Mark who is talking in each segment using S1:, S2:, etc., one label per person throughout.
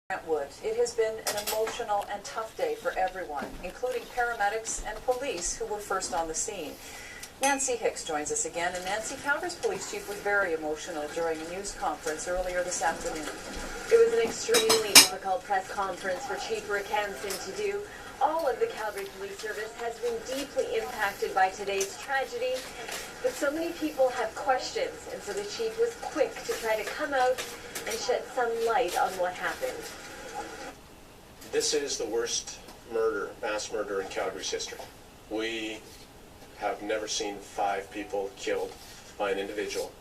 S1: Brentwood. It has been an emotional and tough day for everyone, including paramedics and police who were first on the scene. Nancy Hicks joins us again, and Nancy, Calgary's police chief was very emotional during a news conference earlier this afternoon.
S2: It was an extremely difficult press conference for Chief Rick Hansen to do. All of the Calgary Police Service has been deeply impacted by today's tragedy, but so many people have questions, and so the chief was quick to try to come out and shed some light on what happened.
S3: This is the worst murder, mass murder in Calgary's history. We have never seen 5 people killed by an individual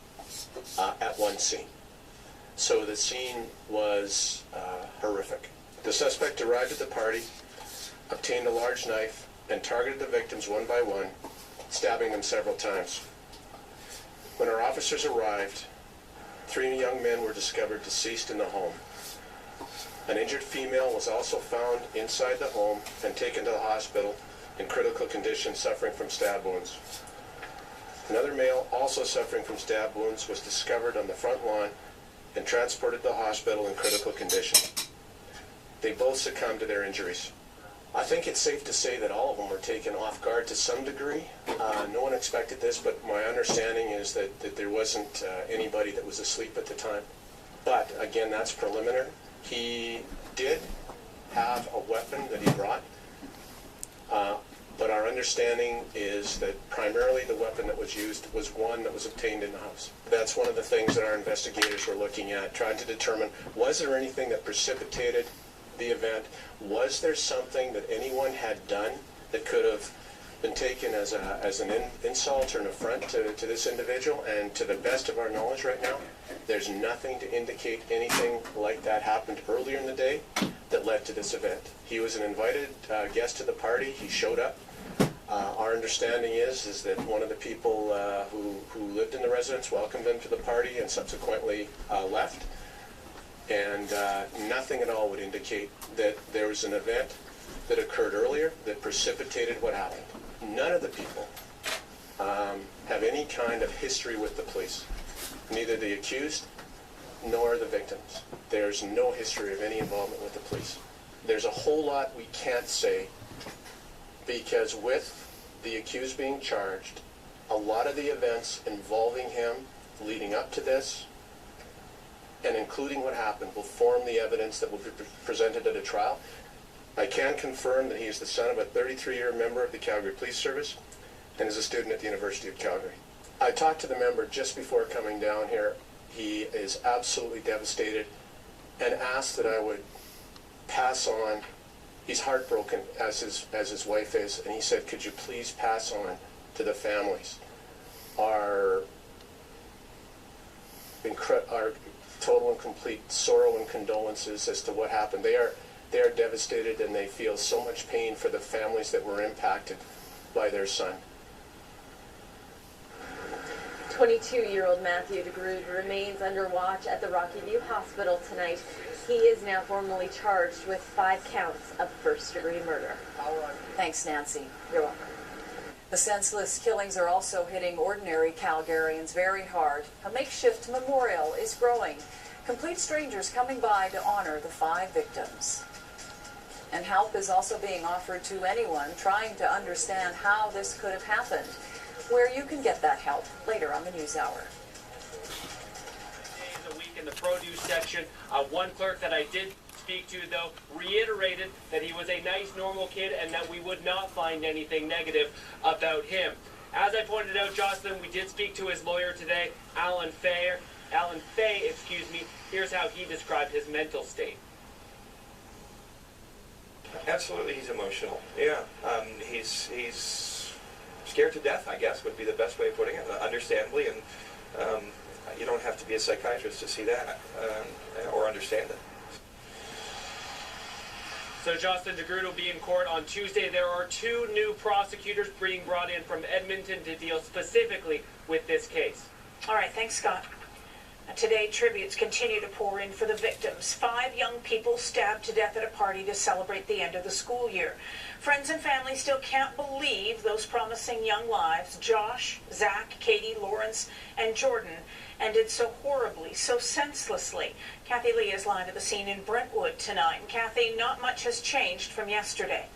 S3: at one scene. So the scene was horrific. The suspect arrived at the party, obtained a large knife, and targeted the victims one by one, stabbing them several times. When our officers arrived, 3 young men were discovered deceased in the home. An injured female was also found inside the home and taken to the hospital in critical condition, suffering from stab wounds. Another male, also suffering from stab wounds, was discovered on the front lawn and transported to the hospital in critical condition. They both succumbed to their injuries. I think it's safe to say that all of them were taken off guard to some degree. No one expected this, but my understanding is that there wasn't anybody that was asleep at the time. But again, that's preliminary. He did have a weapon that he brought, but our understanding is that primarily the weapon that was used was one that was obtained in the house. That's one of the things that our investigators were looking at, trying to determine, was there anything that precipitated the event? Was there something that anyone had done that could have been taken as an insult or an affront to this individual? And to the best of our knowledge right now, there's nothing to indicate anything like that happened earlier in the day that led to this event. He was an invited guest to the party. He showed up. Our understanding is that one of the people who lived in the residence welcomed him to the party and subsequently left. And nothing at all would indicate that there was an event that occurred earlier that precipitated what happened. None of the people have any kind of history with the police, neither the accused nor the victims. There's no history of any involvement with the police. There's a whole lot we can't say because with the accused being charged, a lot of the events involving him leading up to this and including what happened will form the evidence that will be presented at a trial. I can confirm that he is the son of a 33-year member of the Calgary Police Service and is a student at the University of Calgary. I talked to the member just before coming down here. He is absolutely devastated and asked that I would pass on. He's heartbroken, as his wife is, and he said, could you please pass on to the families our total and complete sorrow and condolences as to what happened. They are devastated, and they feel so much pain for the families that were impacted by their son.
S2: 22-year-old Matthew DeGrood remains under watch at the Rocky View Hospital tonight. He is now formally charged with 5 counts of first-degree murder.
S1: Thanks, Nancy. You're welcome. The senseless killings are also hitting ordinary Calgarians very hard. A makeshift memorial is growing. Complete strangers coming by to honor the 5 victims. And help is also being offered to anyone trying to understand how this could have happened, where you can get that help later on the News Hour.
S4: Days a week in the produce section. One clerk that I did speak to, though, reiterated that he was a nice, normal kid and that we would not find anything negative about him. As I pointed out, Jocelyn, we did speak to his lawyer today, Alan Fay. Here's how he described his mental state.
S5: Absolutely, he's emotional. Yeah, he's scared to death, I guess, would be the best way of putting it, understandably, and you don't have to be a psychiatrist to see that or understand it.
S4: So Jocelyn DeGrood will be in court on Tuesday. There are 2 new prosecutors being brought in from Edmonton to deal specifically with this case.
S6: All right, thanks, Scott. Today, tributes continue to pour in for the victims. 5 young people stabbed to death at a party to celebrate the end of the school year. Friends and family still can't believe those promising young lives, Josh, Zach, Katie, Lawrence, and Jordan, ended so horribly, so senselessly. Kathy Lee is live at the scene in Brentwood tonight. And Kathy, not much has changed from yesterday.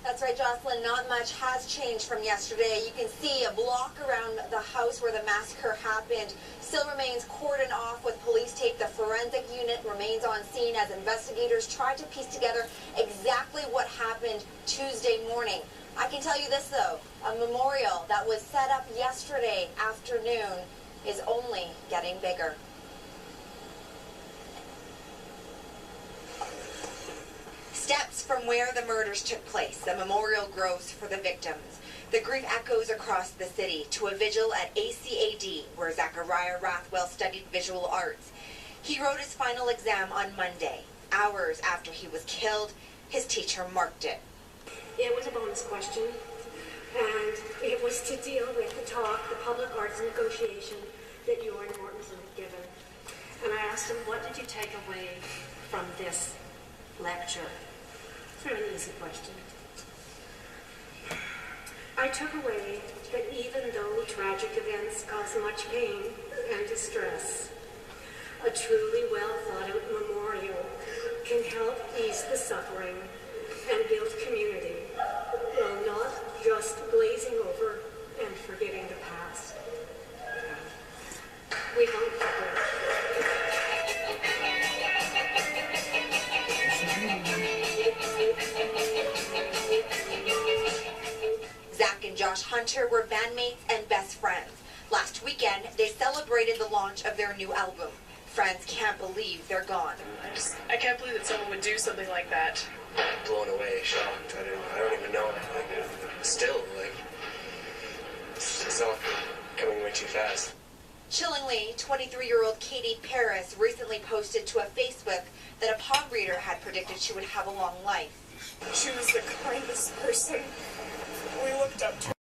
S7: That's right, Jocelyn. Not much has changed from yesterday. You can see a block around the house where the massacre happened still remains cordoned off with police tape. The forensic unit remains on scene as investigators try to piece together exactly what happened Tuesday morning. I can tell you this, though. A memorial that was set up yesterday afternoon is only getting bigger. Steps from where the murders took place, the memorial grows for the victims. The grief echoes across the city to a vigil at ACAD, where Zachariah Rathwell studied visual arts. He wrote his final exam on Monday. Hours after he was killed, his teacher marked it.
S8: It was a bonus question, and it was to deal with the talk, the public arts negotiation that you and Mortensen had given. And I asked him, what did you take away from this lecture? It's an easy question. I took away that even though tragic events cause much pain and distress, a truly well thought out memorial can help ease the suffering and build community, while not just glazing over and forgetting the past. We won't forget.
S7: Zach and Josh Hunter were bandmates and best friends. Last weekend, they celebrated the launch of their new album. Friends can't believe they're gone.
S9: I can't believe that someone would do something like that.
S10: Blown away, shocked. I don't even know. It's all coming way too fast.
S7: Chillingly, 23-year-old Katie Paris recently posted to a Facebook that a palm reader had predicted she would have a long life.
S9: She was the kindest person